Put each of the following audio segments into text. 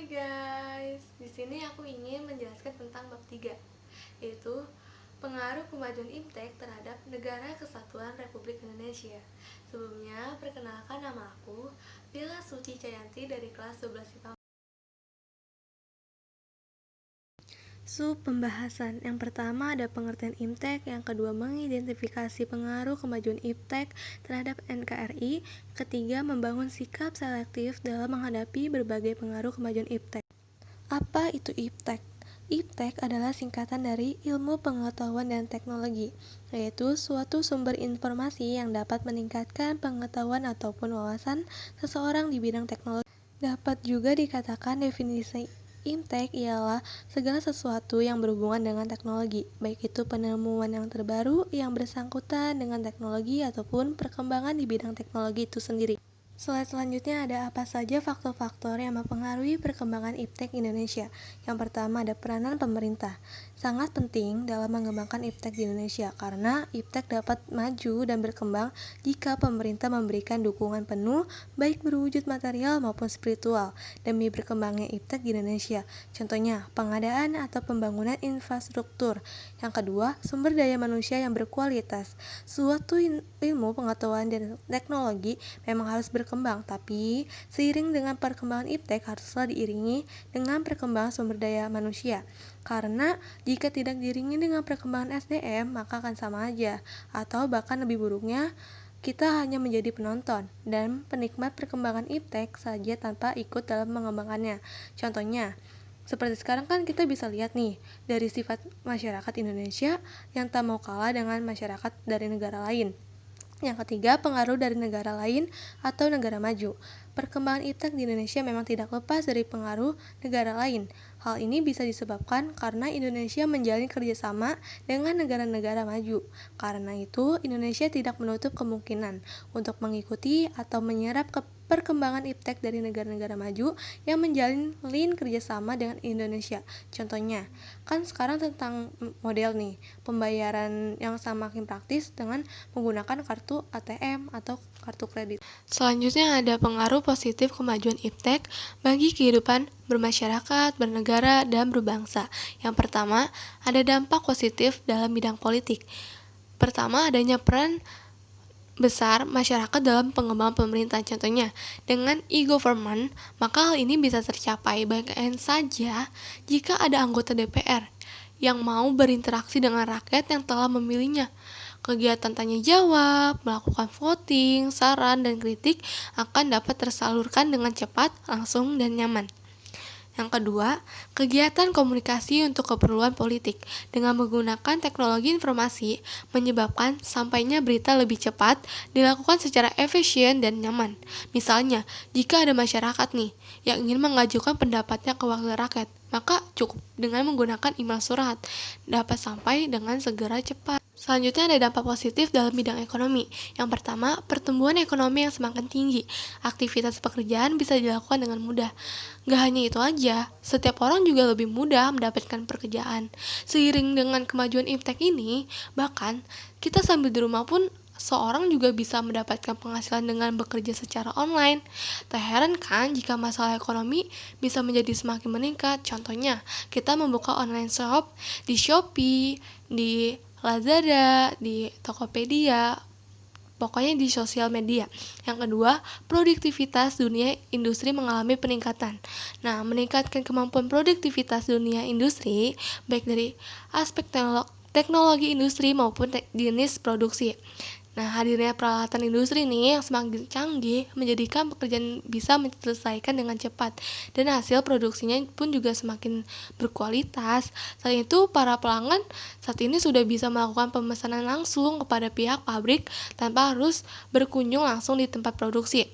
Hai guys, di sini aku ingin menjelaskan tentang bab 3, yaitu pengaruh kemajuan IPTEK terhadap Negara Kesatuan Republik Indonesia. Sebelumnya, perkenalkan nama aku, Bella Suci Cayanti dari kelas 12 IPA. Pembahasan. Yang pertama ada pengertian IPTEK, yang kedua mengidentifikasi pengaruh kemajuan IPTEK terhadap NKRI, ketiga membangun sikap selektif dalam menghadapi berbagai pengaruh kemajuan IPTEK. Apa itu IPTEK? IPTEK adalah singkatan dari Ilmu Pengetahuan dan Teknologi, yaitu suatu sumber informasi yang dapat meningkatkan pengetahuan ataupun wawasan seseorang di bidang teknologi. Dapat juga dikatakan definisi IPTEK ialah segala sesuatu yang berhubungan dengan teknologi, baik itu penemuan yang terbaru yang bersangkutan dengan teknologi ataupun perkembangan di bidang teknologi itu sendiri. Slide selanjutnya ada apa saja faktor-faktor yang mempengaruhi perkembangan IPTEK Indonesia. Yang pertama ada peranan pemerintah. Sangat penting dalam mengembangkan IPTEK di Indonesia karena IPTEK dapat maju dan berkembang jika pemerintah memberikan dukungan penuh baik berwujud material maupun spiritual demi berkembangnya IPTEK di Indonesia. Contohnya, pengadaan atau pembangunan infrastruktur. Yang kedua, sumber daya manusia yang berkualitas. Suatu ilmu pengetahuan dan teknologi memang harus berkembang, tapi seiring dengan perkembangan IPTEK haruslah diiringi dengan perkembangan sumber daya manusia. Karena jika tidak diiringi dengan perkembangan SDM, maka akan sama aja, atau bahkan lebih buruknya, kita hanya menjadi penonton dan penikmat perkembangan IPTEK saja tanpa ikut dalam mengembangkannya. Contohnya, seperti sekarang kan kita bisa lihat nih, dari sifat masyarakat Indonesia yang tak mau kalah dengan masyarakat dari negara lain. Yang ketiga, pengaruh dari negara lain atau negara maju. Perkembangan IPTEK di Indonesia memang tidak lepas dari pengaruh negara lain. Hal ini bisa disebabkan karena Indonesia menjalin kerjasama dengan negara-negara maju. Karena itu, Indonesia tidak menutup kemungkinan untuk mengikuti atau menyerap perkembangan IPTEK dari negara-negara maju yang menjalin kerjasama dengan Indonesia. Contohnya, kan sekarang tentang model nih, pembayaran yang semakin praktis dengan menggunakan kartu ATM atau kartu kredit. Selanjutnya ada pengaruh positif kemajuan IPTEK bagi kehidupan bermasyarakat, bernegara, dan berbangsa. Yang pertama, ada dampak positif dalam bidang politik. Pertama, adanya peran besar masyarakat dalam pengembangan pemerintahan. Contohnya, dengan e-government, maka hal ini bisa tercapai bahkan saja jika ada anggota DPR yang mau berinteraksi dengan rakyat yang telah memilihnya. Kegiatan tanya jawab, melakukan voting, saran, dan kritik akan dapat tersalurkan dengan cepat, langsung, dan nyaman. Yang kedua, kegiatan komunikasi untuk keperluan politik dengan menggunakan teknologi informasi menyebabkan sampainya berita lebih cepat dilakukan secara efisien dan nyaman. Misalnya, jika ada masyarakat nih yang ingin mengajukan pendapatnya ke wakil rakyat, maka cukup dengan menggunakan email surat, dapat sampai dengan segera cepat. Selanjutnya ada dampak positif dalam bidang ekonomi. Yang pertama, pertumbuhan ekonomi yang semakin tinggi. Aktivitas pekerjaan bisa dilakukan dengan mudah. Gak hanya itu aja, setiap orang juga lebih mudah mendapatkan pekerjaan. Seiring dengan kemajuan IPTEK ini, bahkan kita sambil di rumah pun seorang juga bisa mendapatkan penghasilan dengan bekerja secara online. Tak heran kan jika masalah ekonomi bisa menjadi semakin meningkat. Contohnya, kita membuka online shop di Shopee, di Lazada, di Tokopedia, pokoknya di sosial media. Yang kedua, produktivitas dunia industri mengalami peningkatan. Nah, meningkatkan kemampuan produktivitas dunia industri, baik dari aspek teknologi industri maupun jenis produksi. Nah, hadirnya peralatan industri nih yang semakin canggih menjadikan pekerjaan bisa diselesaikan dengan cepat dan hasil produksinya pun juga semakin berkualitas. Selain itu, para pelanggan saat ini sudah bisa melakukan pemesanan langsung kepada pihak pabrik tanpa harus berkunjung langsung di tempat produksi.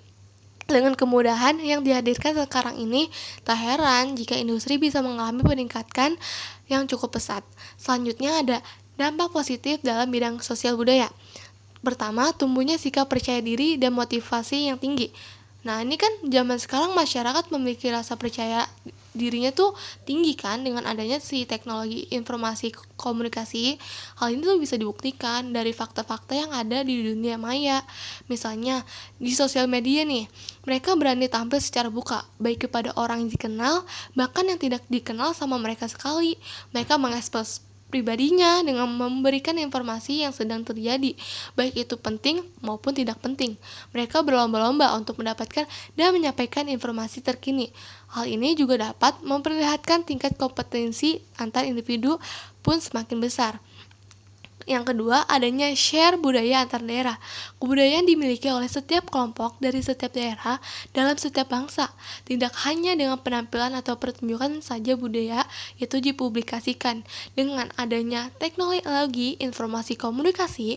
Dengan kemudahan yang dihadirkan sekarang ini, tak heran jika industri bisa mengalami peningkatan yang cukup pesat. Selanjutnya ada dampak positif dalam bidang sosial budaya. Pertama, tumbuhnya sikap percaya diri dan motivasi yang tinggi. Nah, ini kan zaman sekarang masyarakat memiliki rasa percaya dirinya tuh tinggi kan dengan adanya si teknologi informasi komunikasi. Hal ini tuh bisa dibuktikan dari fakta-fakta yang ada di dunia maya. Misalnya di sosial media nih, mereka berani tampil secara buka, baik kepada orang yang dikenal, bahkan yang tidak dikenal sama mereka sekali. Mereka mengekspos pribadinya dengan memberikan informasi yang sedang terjadi, baik itu penting maupun tidak penting. Mereka berlomba-lomba untuk mendapatkan dan menyampaikan informasi terkini. Hal ini juga dapat memperlihatkan tingkat kompetensi antar individu pun semakin besar. Yang kedua, adanya share budaya antar daerah. Kebudayaan dimiliki oleh setiap kelompok dari setiap daerah dalam setiap bangsa. Tidak hanya dengan penampilan atau pertunjukan saja budaya itu dipublikasikan. Dengan adanya teknologi informasi komunikasi,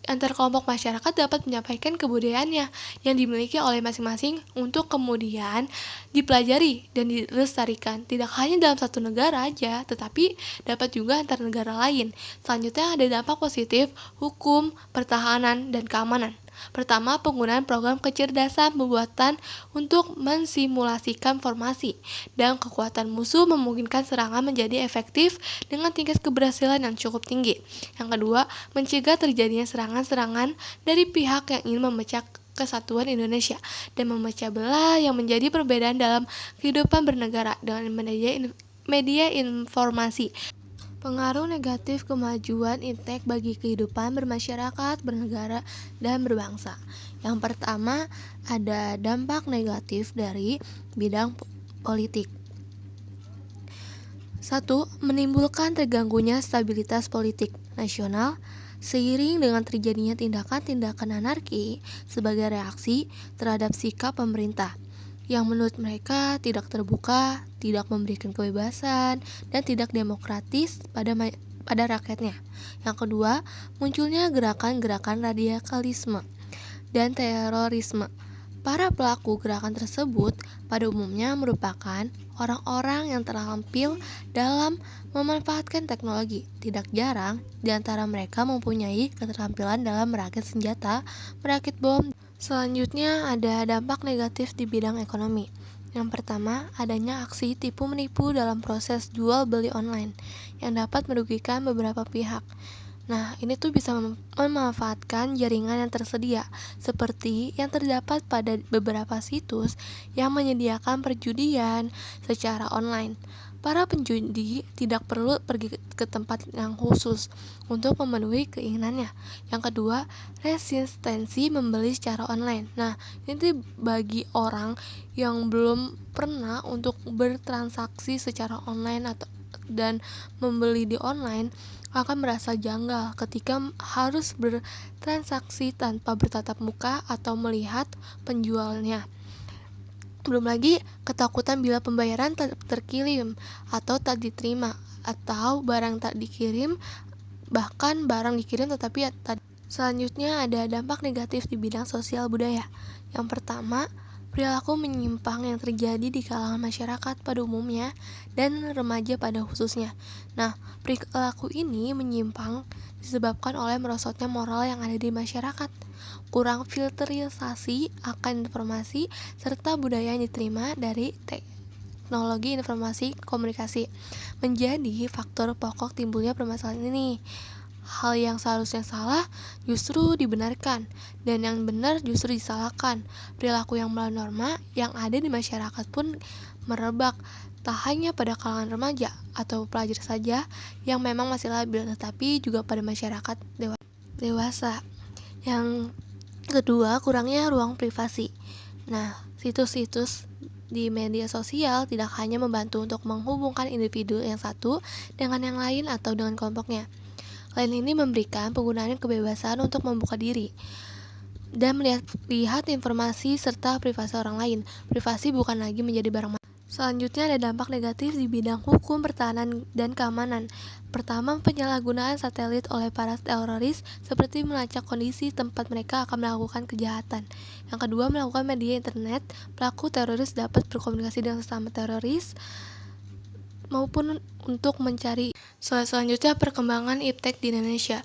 antar kelompok masyarakat dapat menyampaikan kebudayaannya yang dimiliki oleh masing-masing untuk kemudian dipelajari dan dilestarikan tidak hanya dalam satu negara aja, tetapi dapat juga antar negara lain. Selanjutnya ada dampak positif, hukum, pertahanan, dan keamanan. Pertama, penggunaan program kecerdasan pembuatan untuk mensimulasikan formasi dan kekuatan musuh memungkinkan serangan menjadi efektif dengan tingkat keberhasilan yang cukup tinggi. Yang kedua, mencegah terjadinya serangan-serangan dari pihak yang ingin memecah kesatuan Indonesia dan memecah belah yang menjadi perbedaan dalam kehidupan bernegara dengan media informasi. Pengaruh negatif kemajuan iptek bagi kehidupan bermasyarakat, bernegara, dan berbangsa. Yang pertama, ada dampak negatif dari bidang politik. 1. Menimbulkan terganggunya stabilitas politik nasional seiring dengan terjadinya tindakan-tindakan anarki sebagai reaksi terhadap sikap pemerintah yang menurut mereka tidak terbuka, tidak memberikan kebebasan, dan tidak demokratis pada rakyatnya. Yang kedua, munculnya gerakan-gerakan radikalisme dan terorisme. Para pelaku gerakan tersebut pada umumnya merupakan orang-orang yang terampil dalam memanfaatkan teknologi. Tidak jarang di antara mereka mempunyai keterampilan dalam merakit senjata, merakit bom. Selanjutnya ada dampak negatif di bidang ekonomi. Yang pertama, adanya aksi tipu-menipu dalam proses jual beli online yang dapat merugikan beberapa pihak. Nah, ini tuh bisa memanfaatkan jaringan yang tersedia, seperti yang terdapat pada beberapa situs yang menyediakan perjudian secara online. Para penjudi tidak perlu pergi ke tempat yang khusus untuk memenuhi keinginannya. Yang kedua, resistensi membeli secara online. Nah, ini bagi orang yang belum pernah untuk bertransaksi secara online dan membeli di online akan merasa janggal ketika harus bertransaksi tanpa bertatap muka atau melihat penjualnya. Belum lagi ketakutan bila pembayaran terkirim atau tak diterima, atau barang tak dikirim, bahkan barang dikirim tetapi tak. Selanjutnya ada dampak negatif di bidang sosial budaya. Yang pertama, perilaku menyimpang yang terjadi di kalangan masyarakat pada umumnya dan remaja pada khususnya. Nah, perilaku ini menyimpang disebabkan oleh merosotnya moral yang ada di masyarakat, kurang filterisasi akan informasi, serta budaya yang diterima dari teknologi informasi komunikasi menjadi faktor pokok timbulnya permasalahan ini. Hal yang seharusnya salah justru dibenarkan, dan yang benar justru disalahkan. Perilaku yang melawan norma yang ada di masyarakat pun merebak, tak hanya pada kalangan remaja atau pelajar saja yang memang masih labil, tetapi juga pada masyarakat dewasa. Yang kedua, kurangnya ruang privasi. Nah, situs-situs di media sosial tidak hanya membantu untuk menghubungkan individu yang satu dengan yang lain atau dengan kelompoknya. Lain ini memberikan penggunaan kebebasan untuk membuka diri dan melihat informasi serta privasi orang lain. Privasi bukan lagi menjadi barang. Selanjutnya ada dampak negatif di bidang hukum, pertahanan, dan keamanan. Pertama, penyalahgunaan satelit oleh para teroris seperti melacak kondisi tempat mereka akan melakukan kejahatan. Yang kedua, melakukan media internet. Pelaku teroris dapat berkomunikasi dengan sesama teroris maupun untuk mencari. Selanjutnya, perkembangan iptek di Indonesia.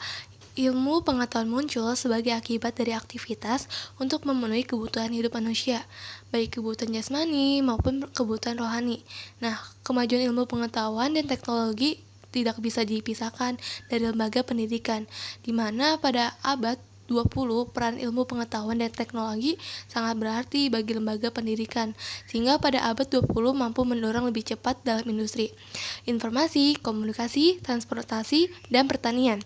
Ilmu pengetahuan muncul sebagai akibat dari aktivitas untuk memenuhi kebutuhan hidup manusia, baik kebutuhan jasmani maupun kebutuhan rohani. Nah, kemajuan ilmu pengetahuan dan teknologi tidak bisa dipisahkan dari lembaga pendidikan, di mana pada abad 20 peran ilmu pengetahuan dan teknologi sangat berarti bagi lembaga pendidikan, sehingga pada abad 20 mampu mendorong lebih cepat dalam industri, informasi, komunikasi, transportasi, dan pertanian.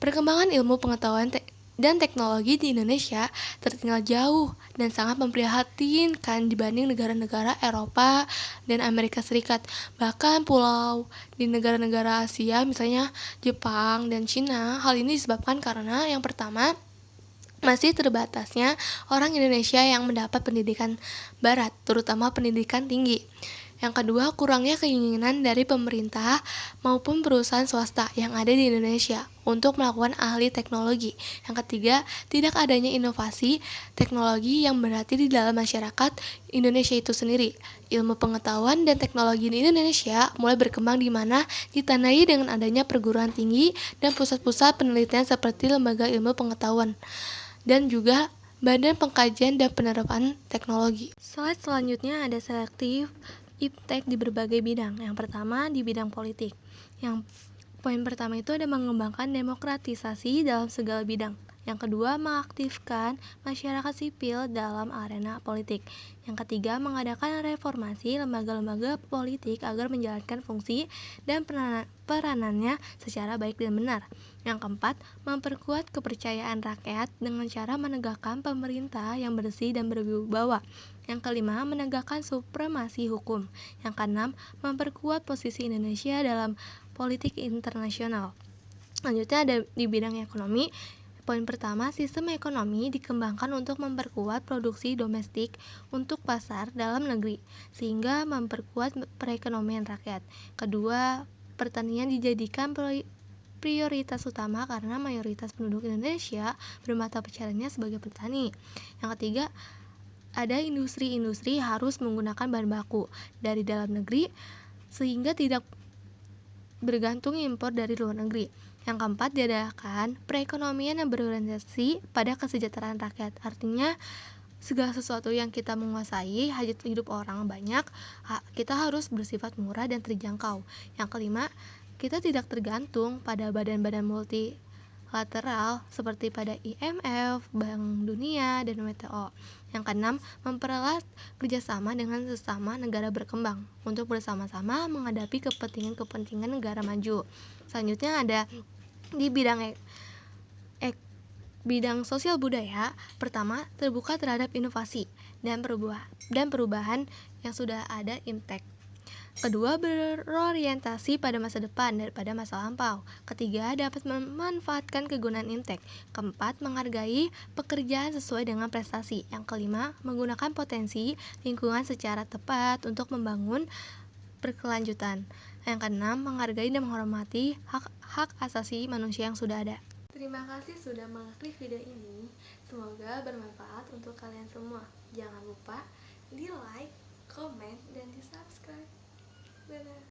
Perkembangan ilmu pengetahuan dan teknologi di Indonesia tertinggal jauh dan sangat memprihatinkan dibanding negara-negara Eropa dan Amerika Serikat. Bahkan pulau di negara-negara Asia, misalnya Jepang dan Cina, hal ini disebabkan karena yang pertama, masih terbatasnya orang Indonesia yang mendapat pendidikan barat, terutama pendidikan tinggi. Yang kedua, kurangnya keinginan dari pemerintah maupun perusahaan swasta yang ada di Indonesia untuk melakukan ahli teknologi. Yang ketiga, tidak adanya inovasi teknologi yang berarti di dalam masyarakat Indonesia itu sendiri. Ilmu pengetahuan dan teknologi di Indonesia mulai berkembang di mana ditandai dengan adanya perguruan tinggi dan pusat-pusat penelitian seperti Lembaga Ilmu Pengetahuan dan juga Badan Pengkajian dan Penerapan Teknologi. Slide selanjutnya ada selektif iptek di berbagai bidang. Yang pertama di bidang politik. Yang poin pertama itu ada mengembangkan demokratisasi dalam segala bidang. Yang kedua, mengaktifkan masyarakat sipil dalam arena politik. Yang ketiga, mengadakan reformasi lembaga-lembaga politik agar menjalankan fungsi dan peranannya secara baik dan benar. Yang keempat, memperkuat kepercayaan rakyat dengan cara menegakkan pemerintah yang bersih dan berwibawa. Yang kelima, menegakkan supremasi hukum. Yang keenam, memperkuat posisi Indonesia dalam politik internasional. Selanjutnya ada di bidang ekonomi. Poin pertama, sistem ekonomi dikembangkan untuk memperkuat produksi domestik untuk pasar dalam negeri, sehingga memperkuat perekonomian rakyat. Kedua, pertanian dijadikan prioritas utama karena mayoritas penduduk Indonesia bermata pencahariannya sebagai petani. Yang ketiga, ada industri-industri harus menggunakan bahan baku dari dalam negeri sehingga tidak bergantung impor dari luar negeri. Yang keempat, diadakan perekonomian yang berorientasi pada kesejahteraan rakyat. Artinya segala sesuatu yang kita menguasai, hajat hidup orang banyak, kita harus bersifat murah dan terjangkau. Yang kelima, kita tidak tergantung pada badan-badan multilateral seperti pada IMF, Bank Dunia, dan WTO. Yang keenam, mempererat kerjasama dengan sesama negara berkembang untuk bersama-sama menghadapi kepentingan-kepentingan negara maju. Selanjutnya ada di bidang sosial budaya. Pertama, terbuka terhadap inovasi dan perubahan yang sudah ada IMTEK. Kedua, berorientasi pada masa depan daripada masa lampau. Ketiga, dapat memanfaatkan kegunaan IMTEK. Keempat, menghargai pekerjaan sesuai dengan prestasi. Yang kelima, menggunakan potensi lingkungan secara tepat untuk membangun berkelanjutan. Yang keenam, menghargai dan menghormati hak asasi manusia yang sudah ada. Terima kasih sudah mengklik video ini. Semoga bermanfaat untuk kalian semua. Jangan lupa di like, komen, dan di subscribe. Dadah.